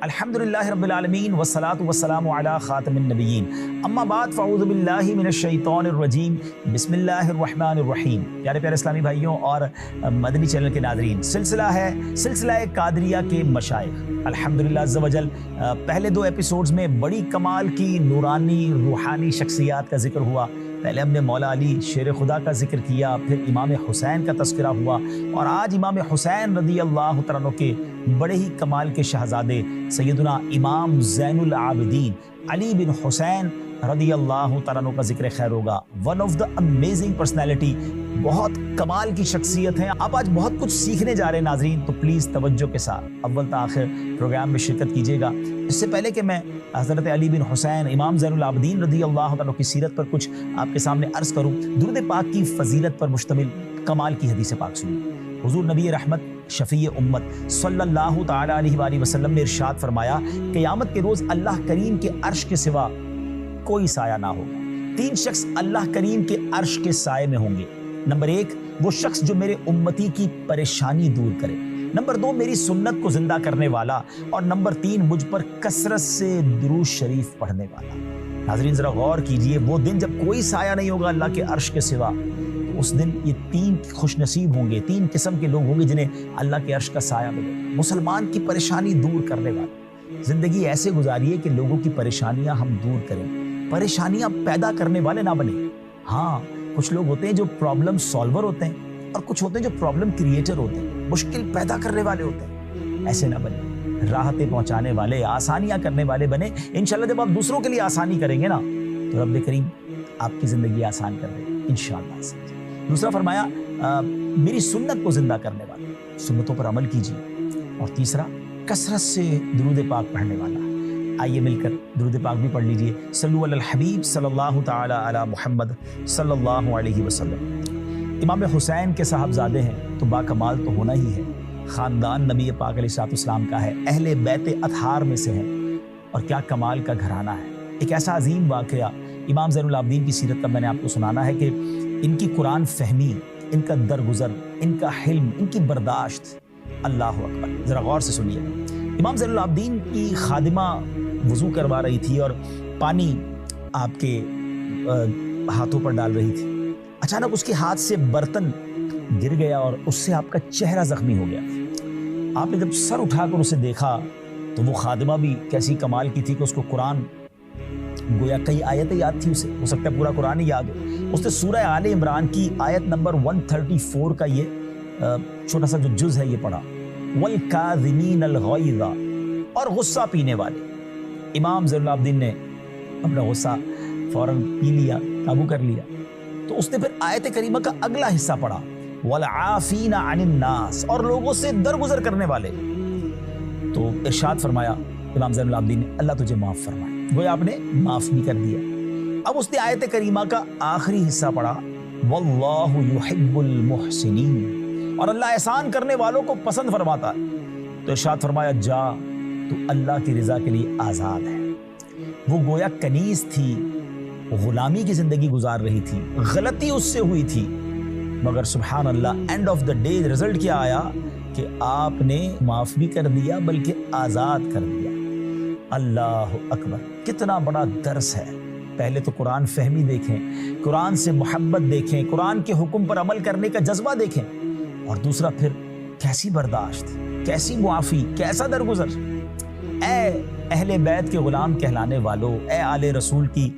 الحمدللہ رب العالمین والصلاة والسلام علی خاتم النبیین اما بعد فاعوذ باللہ من الشیطان الرجیم بسم اللہ الرحمن الرحیم۔ پیارے پیارے اسلامی بھائیوں اور مدنی چینل کے ناظرین، سلسلہ ہے سلسلہ قادریہ کے مشائخ۔ الحمدللہ عز و جل پہلے 2 ایپیسوڈز میں بڑی کمال کی نورانی روحانی شخصیات کا ذکر ہوا۔ پہلے ہم نے مولا علی شیر خدا کا ذکر کیا، پھر امام حسین کا تذکرہ ہوا، اور آج امام حسین رضی اللہ تعالیٰ عنہ کے بڑے ہی کمال کے شہزادے سیدنا امام زین العابدین علی بن حسین رضی اللہ تعالیٰ عنہ کا ذکر خیر ہوگا۔ One of the amazing personality, بہت کمال کی شخصیت ہیں۔ آپ آج بہت کچھ سیکھنے جا رہے ہیں ناظرین، تو پلیز توجہ کے ساتھ اول تا آخر پروگرام میں شرکت کیجیے گا۔ اس سے پہلے کہ میں حضرت علی بن حسین امام زین العابدین رضی اللہ تعالیٰ کی سیرت پر کچھ آپ کے سامنے عرض کروں، درود پاک کی فضیلت پر مشتمل کمال کی حدیث پاک سنیں۔ حضور نبی رحمت شفیع امت صلی اللہ تعالی علیہ وآلہ وسلم نے ارشاد فرمایا، قیامت کے روز اللہ کریم کے عرش کے سوا کوئی سایہ نہ ہوگا۔ 3 شخص اللہ کریم کے عرش کے سائے میں ہوں گے۔ نمبر 1 وہ شخص جو میرے امتی کی پریشانی دور کرے، نمبر 2 میری سنت کو زندہ کرنے والا، اور نمبر 3 مجھ پر کثرت سے درود شریف پڑھنے والا۔ ناظرین ذرا غور کیجئے، وہ دن جب کوئی سایہ نہیں ہوگا اللہ کے عرش کے سوا، اس دن یہ 3 خوش نصیب ہوں گے، 3 قسم کے لوگ ہوں گے جنہیں اللہ کے عرش کا سایہ ملے گا۔ مسلمان کی پریشانی دور کرنے والا۔ زندگی ایسے گزاریے کہ لوگوں کی پریشانیاں ہم دور کریں، پریشانیاں پیدا کرنے والے نہ بنے۔ ہاں کچھ لوگ ہوتے ہیں جو پرابلم سالور ہوتے ہیں، اور کچھ ہوتے ہیں جو پرابلم کریٹر ہوتے ہیں، مشکل پیدا کرنے والے ہوتے ہیں۔ ایسے نہ بنے، راحتیں پہنچانے والے، آسانیاں کرنے والے بنے۔ انشاءاللہ جب آپ دوسروں کے لیے آسانی کریں گے نا تو رب کریم آپ کی زندگی آسان کر دے گا انشاءاللہ سے۔ دوسرا فرمایا میری سنت کو زندہ کرنے والا، سنتوں پر عمل کیجیے۔ اور تیسرا کثرت سے درود پاک پڑھنے والا۔ آئیے مل کر درود پاک بھی پڑھ لیجئے۔ صلو علی الحبیب صلی اللہ تعالی علی محمد صلی اللہ علیہ وسلم۔ امام حسین کے صاحبزادے ہیں تو باکمال تو ہونا ہی ہے، خاندان نبی پاک علیہ السلام کا ہے، اہل بیت اطہار میں سے ہیں، اور کیا کمال کا گھرانہ ہے۔ ایک ایسا عظیم واقعہ امام زین العابدین کی سیرت کا میں نے آپ کو سنانا ہے کہ ان کی قرآن فہمی، ان کا درگزر، ان کا حلم، ان کی برداشت، اللہ اکبر۔ ذرا غور سے سنیے۔ امام زین العابدین کی خادمہ وضو کروا رہی تھی اور پانی آپ کے ہاتھوں پر ڈال رہی تھی۔ اچانک اس کے ہاتھ سے برتن گر گیا اور اس سے آپ کا چہرہ زخمی ہو گیا۔ آپ نے جب سر اٹھا کر اسے دیکھا تو وہ خادمہ بھی کیسی کمال کی تھی کہ اس کو قرآن گویا کئی آیتیں یاد تھی، اسے ہو سکتا ہے پورا قرآن ہی یاد ہو۔ اس نے سورہ آل عمران کی آیت نمبر 134 کا یہ چھوٹا سا جو جز ہے یہ پڑھا، وَالْكَاظِمِينَ الْغَيْظَ، اور غصہ پینے والے۔ امام زین العابدین نے اپنا غصہ فوراً پی لیا، قابو کر لیا۔ تو اس نے پھر آیت کریمہ کا اگلا حصہ پڑھا، وَالْعَافِينَ عَنِ النَّاسِ، اور لوگوں سے درگزر کرنے والے۔ تو ارشاد فرمایا امام زین العابدین نے، اللہ تجھے معاف فرمائے، گویا آپ نے معاف بھی کر دیا۔ اب اس نے آیت کریمہ کا آخری حصہ پڑھا، واللہ یحب المحسنین، اور اللہ احسان کرنے والوں کو پسند فرماتا ہے۔ تو ارشاد فرمایا جا تو اللہ کی رضا کے لیے آزاد ہے۔ وہ گویا کنیز تھی، غلامی کی زندگی گزار رہی تھی، غلطی اس سے ہوئی تھی، مگر سبحان Allah end of the day result کیا آیا کہ آپ نے معاف بھی کر دیا بلکہ آزاد کر دیا۔ اللہ اکبر، کتنا بڑا درس ہے۔ پہلے تو قرآن فہمی دیکھیں، قرآن سے محبت دیکھیں، قرآن کے حکم پر عمل کرنے کا جذبہ دیکھیں، اور دوسرا پھر کیسی برداشت، کیسی معافی، کیسا درگزر۔ اے اہل بیت کے غلام کہلانے والوں، اے آل رسول کی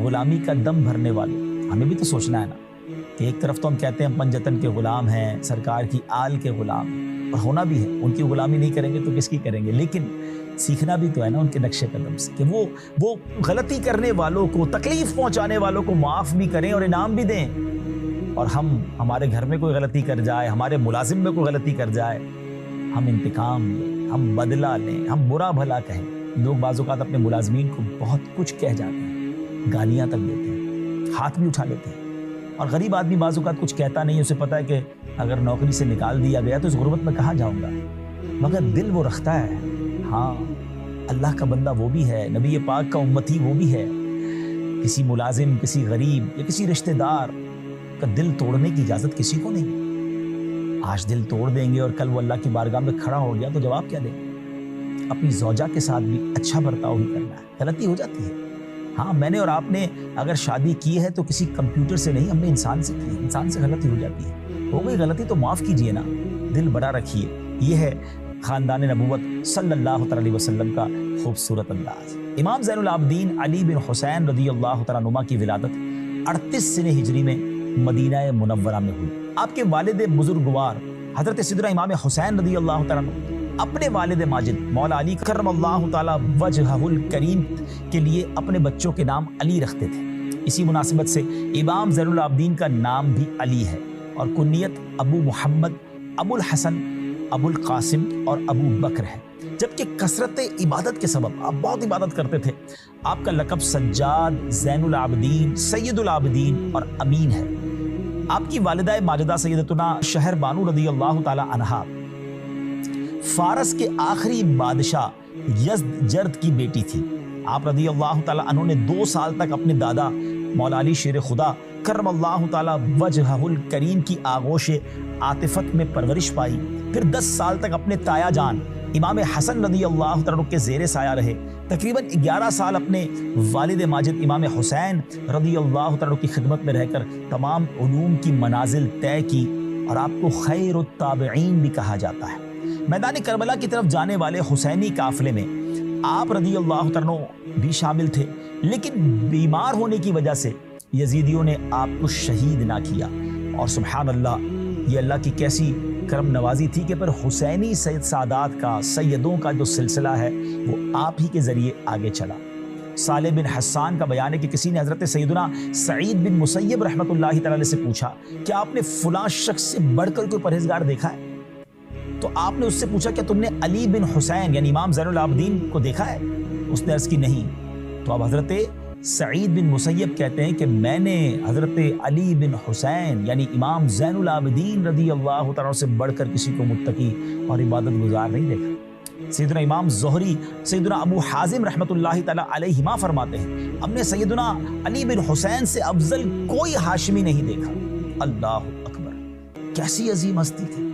غلامی کا دم بھرنے والوں، ہمیں بھی تو سوچنا ہے نا کہ ایک طرف تو ہم کہتے ہیں پنجتن کے غلام ہیں، سرکار کی آل کے غلام ہیں، اور ہونا بھی ہے، ان کی غلامی نہیں کریں گے تو کس کی کریں گے، لیکن سیکھنا بھی تو ہے نا ان کے نقش قدم سے کہ وہ غلطی کرنے والوں کو، تکلیف پہنچانے والوں کو معاف بھی کریں اور انعام بھی دیں، اور ہمارے گھر میں کوئی غلطی کر جائے، ہمارے ملازم میں کوئی غلطی کر جائے، ہم انتقام لیں، ہم بدلہ لیں، ہم برا بھلا کہیں۔ لوگ بعض اوقات اپنے ملازمین کو بہت کچھ کہہ جاتے ہیں، گالیاں تک دیتے ہیں، ہاتھ بھی اٹھا لیتے ہیں، اور غریب آدمی بعض اوقات کچھ کہتا نہیں، اسے پتہ ہے کہ اگر نوکری سے نکال دیا گیا تو اس غربت میں کہاں جاؤں گا، مگر دل وہ رکھتا ہے۔ ہاں اللہ کا بندہ وہ بھی ہے، نبی پاک کا امتی وہ بھی ہے۔ کسی ملازم، کسی غریب یا کسی رشتہ دار کا دل توڑنے کی اجازت کسی کو نہیں۔ آج دل توڑ دیں گے اور کل وہ اللہ کی بارگاہ میں کھڑا ہو گیا تو جواب کیا دیں گے؟ اپنی زوجہ کے ساتھ بھی اچھا برتاؤ ہی کرنا ہے. غلطی ہو جاتی ہے. ہاں میں نے اور آپ نے اگر شادی کی ہے تو کسی کمپیوٹر سے نہیں, ہم نے انسان سے کی ہے. انسان سے غلطی ہو جاتی ہے, ہو گئی غلطی تو معاف کیجئے نا, دل بڑا رکھیے. یہ ہے خاندان نبوت صلی اللہ علیہ وسلم کا خوبصورت انداز. امام زین العابدین علی بن حسین رضی اللہ تعالیٰ عنہ کی ولادت 38 سنہ ہجری میں مدینہ منورہ میں ہوئی. آپ کے والد بزرگوار حضرت سیدنا امام حسین رضی اللہ تعالیٰ عنہ اپنے والد ماجد مولا علی کرم اللہ تعالیٰ وجہہ الکریم کے لیے اپنے بچوں کے نام علی رکھتے تھے. اسی مناسبت سے امام زین العابدین کا نام بھی علی ہے اور کنیت ابو محمد, ابو الحسن, ابو القاسم اور ابو بکر ہے. جبکہ کثرت عبادت کے سبب آپ بہت عبادت کرتے تھے. آپ کا لقب سجاد, زین العابدین, سید العابدین اور امین ہے. آپ کی والدہ ماجدہ سیدتنا شہر بانو رضی اللہ تعالی عنہا فارس کے آخری بادشاہ یزدجرد کی بیٹی تھی. آپ رضی اللہ تعالی عنہ نے 2 سال تک اپنے دادا مولا علی شیر خدا کرم اللہ تعالی وجہہ الکریم کی آغوش عاطفت میں پرورش پائی. پھر 10 سال تک اپنے تایا جان امام حسن رضی اللہ تعالیٰ کے زیر سایہ رہے. تقریباً 11 سال اپنے والد ماجد امام حسین رضی اللہ تعالیٰ کی خدمت میں رہ کر تمام علوم کی منازل طے کی اور آپ کو خیر التابعین بھی کہا جاتا ہے. میدان کربلا کی طرف جانے والے حسینی قافلے میں آپ رضی اللہ تعالیٰ بھی شامل تھے, لیکن بیمار ہونے کی وجہ سے یزیدیوں نے آپ کو شہید نہ کیا. اور سبحان اللہ, یہ اللہ کی کیسی کرم نوازی تھی کہ پھر حسینی سید سادات کا, سیدوں کا جو سلسلہ ہے وہ آپ ہی کے ذریعے آگے چلا. صالح بن حسان کا بیان ہے کہ کسی نے حضرت سیدنا سعید بن مسیب رحمۃ اللہ تعالی سے پوچھا کہ آپ نے فلاں شخص سے بڑھ کر کوئی پرہیزگار دیکھا ہے؟ تو آپ نے اس سے پوچھا کہ تم نے علی بن حسین یعنی امام زین العابدین کو دیکھا ہے؟ اس نے عرض کی نہیں. تو اب حضرت سعید بن مسیب کہتے ہیں کہ میں نے حضرت علی بن حسین یعنی امام زین العابدین رضی اللہ تعالیٰ سے بڑھ کر کسی کو متقی اور عبادت گزار نہیں دیکھا. سیدنا امام زہری, سیدنا ابو حازم رحمۃ اللہ تعالیٰ علیہما فرماتے ہیں ہم نے سیدنا علی بن حسین سے افضل کوئی ہاشمی نہیں دیکھا. اللہ اکبر, کیسی عظیم ہستی تھی.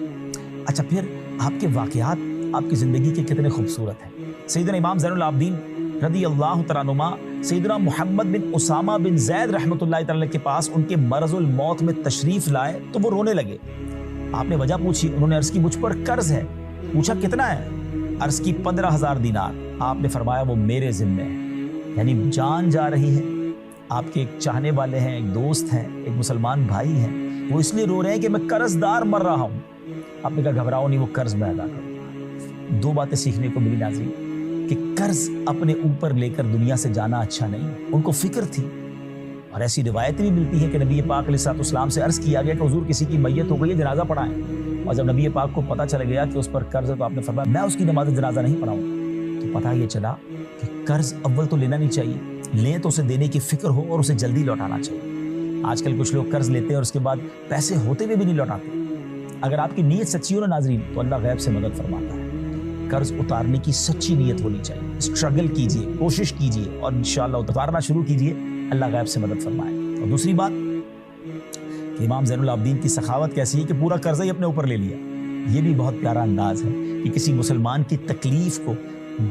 اچھا, پھر آپ کے واقعات آپ کی زندگی کے کتنے خوبصورت ہیں. سیدنا امام زین العابدین رضی اللہ تعالیٰ عنہ سیدنا محمد بن اسامہ بن زید رحمۃ اللہ تعالیٰ کے پاس ان کے مرض الموت میں تشریف لائے تو وہ رونے لگے. آپ نے وجہ پوچھی, انہوں نے عرض کی مجھ پر قرض ہے. پوچھا کتنا ہے؟ عرض کی 15,000 دینار. آپ نے فرمایا وہ میرے ذمے ہے, یعنی جان جا رہی ہے. آپ کے ایک چاہنے والے ہیں, ایک دوست ہیں, ایک مسلمان بھائی ہیں, وہ اس لیے رو رہے ہیں کہ میں قرض دار مر رہا ہوں. آپ نے کہا گھبراؤ نہیں, وہ قرض میں ادا کروں گا. 2 باتیں سیکھنے کو ملی ناظرین کہ قرض اپنے اوپر لے کر دنیا سے جانا اچھا نہیں. ان کو فکر تھی اور ایسی روایتیں بھی ملتی ہیں کہ نبی پاک علیہ السلام سے عرض کیا گیا کہ حضور کسی کی میت ہو گئی ہے, جنازہ پڑھائیں. اور جب نبی پاک کو پتہ چل گیا کہ اس پر قرض ہے تو آپ نے فرمایا میں اس کی نماز جنازہ نہیں پڑھاؤں. تو پتہ یہ چلا کہ قرض اول تو لینا نہیں چاہیے, لیں تو اسے دینے کی فکر ہو اور اسے جلدی لوٹانا چاہیے. آج کل کچھ لوگ قرض لیتے ہیں اور اس کے بعد پیسے ہوتے ہوئے بھی نہیں لوٹاتے. اگر آپ کی نیت سچی ہو نا ناظرین تو اللہ غیب سے مدد فرماتا ہے. قرض اتارنے کی سچی نیت ہونی چاہیے. اسٹرگل کیجئے, کوشش کیجئے اور انشاءاللہ اتارنا شروع کیجئے, اللہ غیب سے مدد فرمائے. اور دوسری بات کہ امام زین العابدین کی سخاوت کیسی ہے کہ پورا قرضہ ہی اپنے اوپر لے لیا. یہ بھی بہت پیارا انداز ہے کہ کسی مسلمان کی تکلیف کو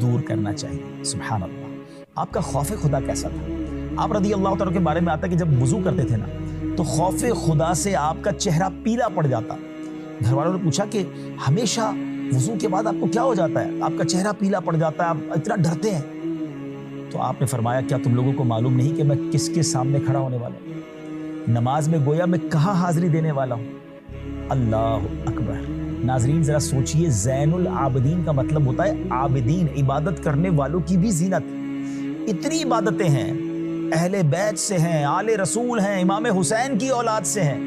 دور کرنا چاہیے. سبحان اللہ. آپ کا خوف خدا کیسا تھا؟ آپ رضی اللہ تعالیٰ کے بارے میں آتا ہے کہ جب وضو کرتے تھے نا تو خوف خدا سے آپ کا چہرہ پیلا پڑ جاتا. گھر والوں نے پوچھا کہ ہمیشہ وضو کے بعد آپ کو کیا ہو جاتا ہے, آپ کا چہرہ پیلا پڑ جاتا ہے, آپ اتنا ڈرتے ہیں؟ تو آپ نے فرمایا کیا تم لوگوں کو معلوم نہیں کہ میں کس کے سامنے کھڑا ہونے والا ہوں؟ نماز میں گویا میں کہاں حاضری دینے والا ہوں. اللہ اکبر. ناظرین ذرا سوچئے, زین العابدین کا مطلب ہوتا ہے عابدین, عبادت کرنے والوں کی بھی زینت. اتنی عبادتیں ہیں, اہل بیت سے ہیں, آل رسول ہیں, امام حسین کی اولاد سے ہیں,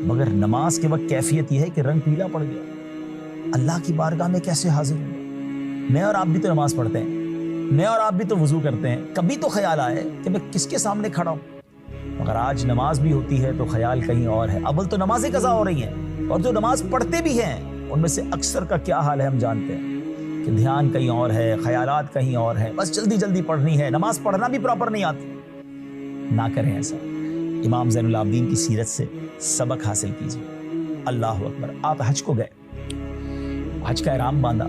مگر نماز کے وقت کیفیت یہ ہے کہ رنگ پیلا پڑ گیا. اللہ کی بارگاہ میں کیسے حاضر ہوں؟ میں اور آپ بھی تو نماز پڑھتے ہیں, میں اور آپ بھی تو وضو کرتے ہیں. کبھی تو خیال آئے کہ میں کس کے سامنے کھڑا ہوں؟ مگر آج نماز بھی ہوتی ہے تو خیال کہیں اور ہے. اول تو نمازیں قضا ہو رہی ہیں اور جو نماز پڑھتے بھی ہیں ان میں سے اکثر کا کیا حال ہے ہم جانتے ہیں کہ دھیان کہیں اور ہے, خیالات کہیں اور ہے, بس جلدی جلدی پڑھنی ہے, نماز پڑھنا بھی پراپر نہیں آتی. نہ کریں ایسا. امام زین العابدین کی سیرت سے سبق حاصل کیجیے. اللہ اکبر. آپ حج کو گئے, حج کا احرام باندھا,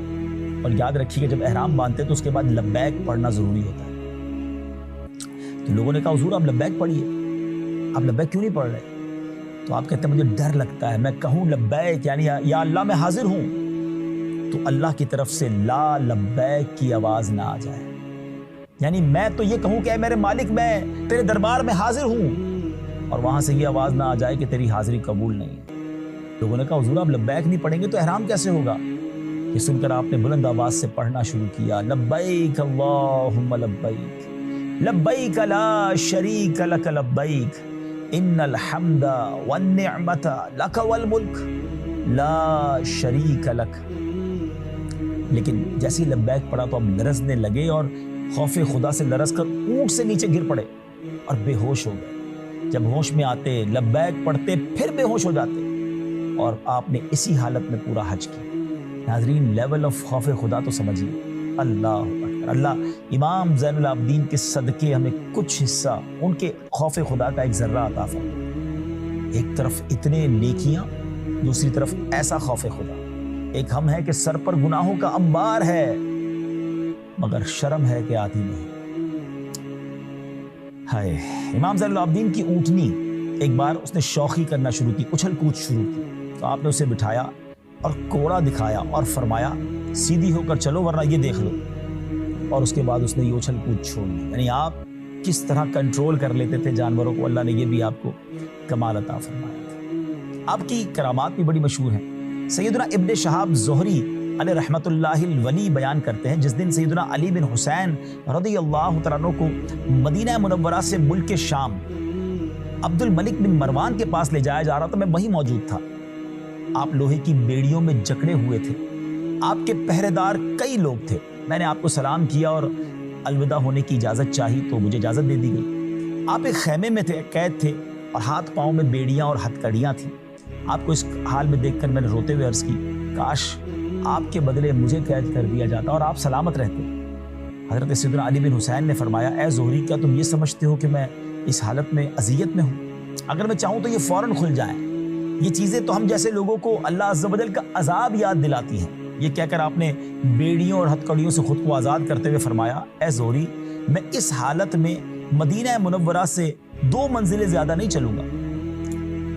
اور یاد رکھیے کہ جب احرام باندھتے تو اس کے بعد لبیک پڑھنا ضروری ہوتا ہے. تو لوگوں نے کہا حضور آپ لبیک پڑھیے. آپ لبیک کیوں نہیں پڑھ رہے؟ تو آپ کہتے ہیں مجھے ڈر لگتا ہے میں کہوں لبیک یعنی یا اللہ میں حاضر ہوں تو اللہ کی طرف سے لا لبیک کی آواز نہ آ جائے. یعنی میں تو یہ کہوں کہ اے میرے مالک میں تیرے دربار میں حاضر ہوں اور وہاں سے یہ آواز نہ آ جائے کہ تیری حاضری قبول نہیں ہے. لوگوں نے کہا حضور آپ لبیک نہیں پڑھیں گے تو احرام کیسے ہوگا؟ یہ سن کر آپ نے بلند آواز سے پڑھنا شروع کیا لبیک اللہم لبیک لبیک لا شریک لک لبیک ان الحمد والنعمت لک والملک لا شریک لک. لیکن جیسے ہی لبیک پڑھا تو اب لرزنے لگے اور خوف خدا سے لرز کر اونٹ سے نیچے گر پڑے اور بے ہوش ہو گئے. جب ہوش میں آتے لبیک پڑھتے پھر بے ہوش ہو جاتے اور آپ نے اسی حالت میں پورا حج کیا. ناظرین لیول آف خوف خدا تو سمجھیے. اللہ اکبر. اللہ امام زین العابدین کے صدقے ہمیں کچھ حصہ ان کے خوف خدا کا ایک ذرہ عطا فرمائے. ایک طرف اتنے نیکیاں دوسری طرف ایسا خوف خدا. ایک ہم ہے کہ سر پر گناہوں کا انبار ہے مگر شرم ہے کہ آتی نہیں. ہائے امام زین العابدین کی اونٹنی ایک بار اس نے شوخی کرنا شروع کی اچھل کود شروع کی تو آپ نے اسے بٹھایا اور کوڑا دکھایا اور فرمایا سیدھی ہو کر چلو ورنہ یہ دیکھ لو. اور اس کے بعد اس نے یہ اچھل کود چھوڑ دی. یعنی آپ کس طرح کنٹرول کر لیتے تھے جانوروں کو اللہ نے یہ بھی آپ کو کمال عطا فرمایا تھا. آپ کی کرامات بھی بڑی مشہور ہیں. سیدنا ابن شہاب زہری علیہ رحمت اللہ الولی بیان کرتے ہیں جس دن سیدنا علی بن حسین رضی اللہ تعالیٰ عنہ کو مدینہ منورہ سے ملک شام عبد الملک بن مروان کے پاس لے جایا جا رہا تھا میں وہیں موجود تھا. آپ لوہے کی بیڑیوں میں جکڑے ہوئے تھے. آپ کے پہرے دار کئی لوگ تھے. میں نے آپ کو سلام کیا اور الوداع ہونے کی اجازت چاہی تو مجھے اجازت دے دی گئی. آپ ایک خیمے میں تھے قید تھے اور ہاتھ پاؤں میں بیڑیاں اور ہتھکڑیاں تھیں. آپ کو اس حال میں دیکھ کر میں نے روتے ہوئے عرض کی کاش آپ کے بدلے مجھے قید کر دیا جاتا اور آپ سلامت رہتے. حضرت سیدنا علی بن حسین نے فرمایا اے زہری کیا تم یہ سمجھتے ہو کہ میں اس حالت میں اذیت میں ہوں؟ اگر میں چاہوں تو یہ فوراً کھل جائیں. یہ چیزیں تو ہم جیسے لوگوں کو اللہ عز و جل کا عذاب یاد دلاتی ہیں. یہ کہہ کر آپ نے بیڑیوں اور ہتھکڑیوں سے خود کو آزاد کرتے ہوئے فرمایا اے زہری میں اس حالت میں مدینہ منورہ سے 2 منزلیں زیادہ نہیں چلوں گا.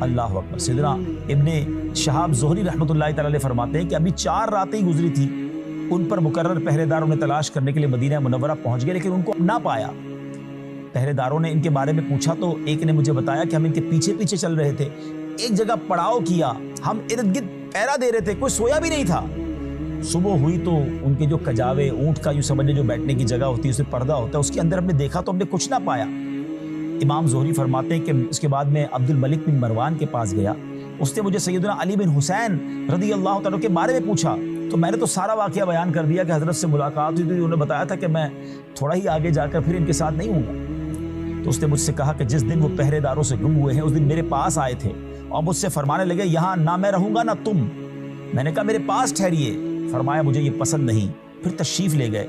اللہ اکبر. سیدنا ابن شہاب زہری رحمۃ اللہ تعالی علیہ فرماتے ہیں کہ ابھی 4 راتیں ہی گزری تھی ان پر مقرر پہرے دار انہیں تلاش کرنے کے لیے مدینہ منورہ پہنچ گئے لیکن ان کو نہ پایا. پہرے داروں نے ان کے بارے میں پوچھا تو ایک نے مجھے بتایا کہ ہم ان کے پیچھے پیچھے چل رہے تھے. ایک جگہ پڑاؤ کیا ہم ارد گرد پہرا دے رہے تھے کوئی سویا بھی نہیں تھا. صبح ہوئی تو ان کے جو کجاوے اونٹ کا یوں سمجھے جو بیٹھنے کی جگہ ہوتی ہے اسے پردہ ہوتا ہے اس کے اندر ہم نے دیکھا تو ہم نے کچھ نہ پایا. امام زہری فرماتے ہیں کہ اس کے بعد میں عبد الملک بن مروان کے پاس گیا. اس نے مجھے سیدنا علی بن حسین رضی اللہ تعالیٰ کے بارے میں پوچھا تو میں نے تو سارا واقعہ بیان کر دیا کہ حضرت سے ملاقات ہوئی تھی. انہوں نے بتایا تھا کہ میں تھوڑا ہی آگے جا کر پھر ان کے ساتھ نہیں ہوں گا. تو اس نے مجھ سے کہا کہ جس دن وہ پہرے داروں سے گم ہوئے ہیں اس دن میرے پاس آئے تھے اور مجھ سے فرمانے لگے یہاں نہ میں رہوں گا نہ تم. میں نے کہا میرے پاس ٹھہریے. فرمایا مجھے یہ پسند نہیں. پھر تشریف لے گئے.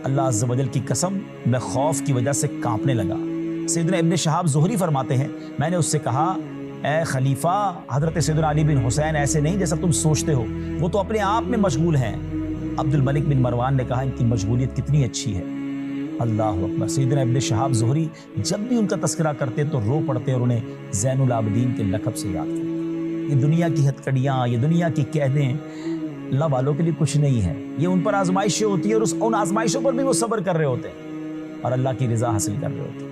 اللہ عز و جل کی قسم میں خوف کی وجہ سے کانپنے لگا. سیدنا ابن شہاب زہری فرماتے ہیں میں نے اس سے کہا اے خلیفہ حضرت سیدنا علی بن حسین ایسے نہیں جیسا تم سوچتے ہو وہ تو اپنے آپ میں مشغول ہیں. عبد الملک بن مروان نے کہا ان کی مشغولیت کتنی اچھی ہے. اللہ اکبر. سیدنا ابن شہاب زہری جب بھی ان کا تذکرہ کرتے تو رو پڑتے اور انہیں زین العابدین کے لقب سے یاد کرتے. یہ دنیا کی ہتھکڑیاں یہ دنیا کی قیدیں اللہ والوں کے لیے کچھ نہیں ہے. یہ ان پر آزمائشیں ہوتی ہیں اور ان آزمائشوں پر بھی وہ صبر کر رہے ہوتے ہیں اور اللہ کی رضا حاصل کر رہے ہوتے ہیں.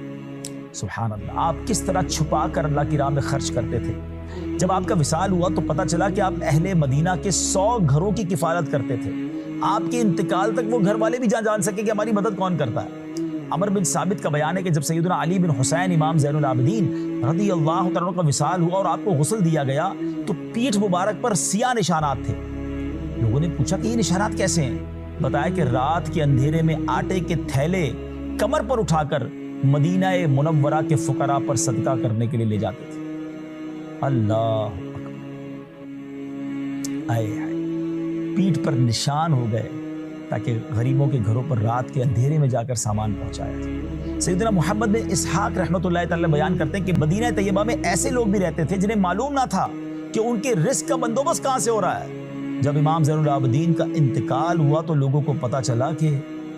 سبحان اللہ. آپ کس طرح چھپا کر اللہ کی راہ میں خرچ کرتے تھے. جب آپ کا وصال ہوا تو پتہ چلا کہ آپ اہل مدینہ کے 100 گھروں کی کفالت کرتے تھے. آپ کے انتقال تک وہ گھر والے بھی جان سکے کہ ہماری مدد کون کرتا ہے. عمر بن ثابت کا بیان ہے کہ جب سیدنا علی بن حسین امام زین العابدین رضی اللہ تعالیٰ عنہ کا وصال ہوا اور آپ کو غسل دیا گیا تو پیٹھ مبارک پر سیاہ نشانات تھے. لوگوں نے پوچھا کہ یہ نشانات کیسے ہیں. بتایا کہ رات کے اندھیرے میں آٹے کے تھیلے کمر پر اٹھا کر مدینہ منورہ کے فقراء پر صدقہ کرنے کے لیے لے جاتے تھے. اللہ آئے پیٹھ پر نشان ہو گئے تاکہ غریبوں کے گھروں پر رات کے اندھیرے میں جا کر سامان پہنچایا تھا. سیدنا محمد بن اسحاق رحمۃ اللہ تعالی بیان کرتے ہیں کہ مدینہ طیبہ میں ایسے لوگ بھی رہتے تھے جنہیں معلوم نہ تھا کہ ان کے رزق کا بندوبست کہاں سے ہو رہا ہے. جب امام زین العابدین کا انتقال ہوا تو لوگوں کو پتہ چلا کہ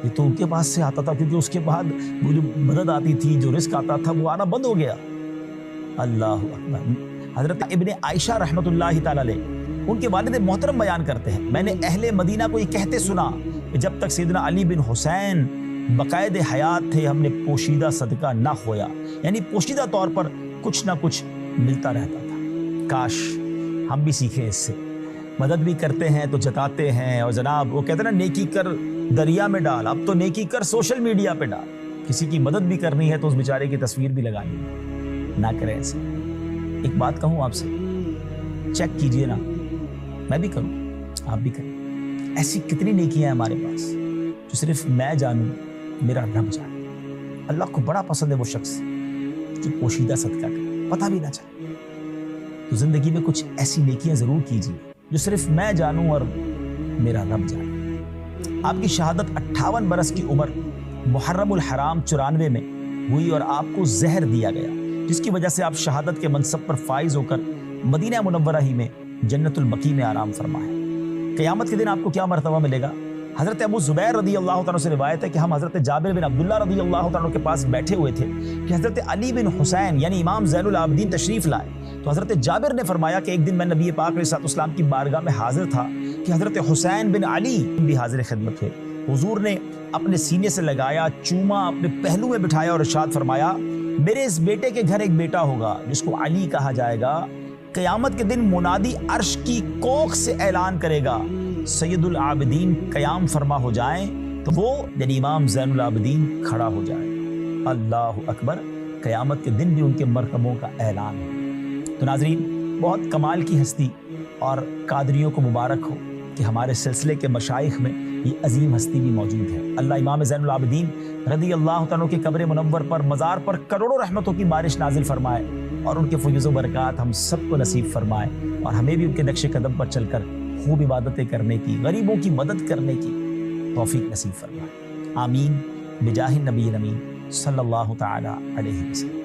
یہ تو ان کے پاس سے آتا تھا، کیونکہ اس کے بعد وہ جو مدد آتی تھی، جو رزق آتا تھا، وہ آنا بند ہو گیا۔ اللہ اکبر۔ حضرت ابن عائشہ رحمۃ اللہ تعالی علیہ ان کے والد محترم بیان کرتے ہیں، میں نے اہل مدینہ کو یہ کہتے سنا کہ جب تک سیدنا علی بن حسین بقائد حیات تھے ہم نے پوشیدہ صدقہ نہ کھویا، یعنی پوشیدہ طور پر کچھ نہ کچھ ملتا رہتا تھا۔ کاش ہم بھی سیکھیں اس سے، مدد بھی کرتے ہیں تو جتاتے ہیں، اور جناب وہ کہتے ہیں نا نیکی کر دریا میں ڈال، اب تو نیکی کر سوشل میڈیا پہ ڈال۔ کسی کی مدد بھی کرنی ہے تو اس بیچارے کی تصویر بھی لگانی ہے، نہ کریں ایسے۔ ایک بات کہوں آپ سے، چیک کیجئے نا، میں بھی کروں آپ بھی کریں، ایسی کتنی نیکیاں ہیں ہمارے پاس جو صرف میں جانوں، میرا رب جانے۔ اللہ کو بڑا پسند ہے وہ شخص جو پوشیدہ صدقہ کرے، پتہ بھی نہ چلے۔ تو زندگی میں کچھ ایسی نیکیاں ضرور کیجیے جو صرف میں جانوں اور میرا رب جانے۔ آپ کی شہادت 58 برس کی عمر محرم الحرام 94 میں ہوئی اور آپ کو زہر دیا گیا، جس کی وجہ سے آپ شہادت کے منصب پر فائز ہو کر مدینہ منورہ ہی میں جنت البقیع میں آرام فرما ہے۔ قیامت کے دن آپ کو کیا مرتبہ ملے گا؟ حضرت ابو زبیر رضی اللہ تعالیٰ سے روایت ہے کہ ہم حضرت جابر بن عبداللہ رضی اللہ تعالیٰ کے پاس بیٹھے ہوئے تھے کہ حضرت علی بن حسین یعنی امام زین العابدین تشریف لائے، تو حضرت جابر نے فرمایا کہ ایک دن میں نبی پاک علیہ السلام کی بارگاہ میں حاضر تھا کہ حضرت حسین بن علی بھی حاضر خدمت ہوئے۔ حضور نے اپنے سینے سے لگایا، چوما، اپنے پہلو میں بٹھایا اور ارشاد فرمایا، میرے اس بیٹے کے گھر ایک بیٹا ہوگا جس کو علی کہا جائے گا، قیامت کے دن منادی عرش کی کوکھ سے اعلان کرے گا، سید العابدین قیام فرما ہو جائیں تو وہ یعنی امام زین العابدین کھڑا ہو جائے۔ اللہ اکبر۔ قیامت کے دن بھی ان کے مرتبوں کا اعلان ہے۔ تو ناظرین، بہت کمال کی ہستی اور قادریوں کو مبارک ہو کہ ہمارے سلسلے کے مشائخ میں یہ عظیم ہستی بھی موجود ہے۔ اللہ امام زین العابدین رضی اللہ تعالیٰ کے قبر منور پر، مزار پر کروڑوں رحمتوں کی بارش نازل فرمائے اور ان کے فیض و برکات ہم سب کو نصیب فرمائے، اور ہمیں بھی ان کے نقش قدم پر چل کر خوب عبادتیں کرنے کی، غریبوں کی مدد کرنے کی توفیق نصیب فرمائے۔ آمین بجاہ النبی الامین صلی اللہ تعالی علیہ وسلم۔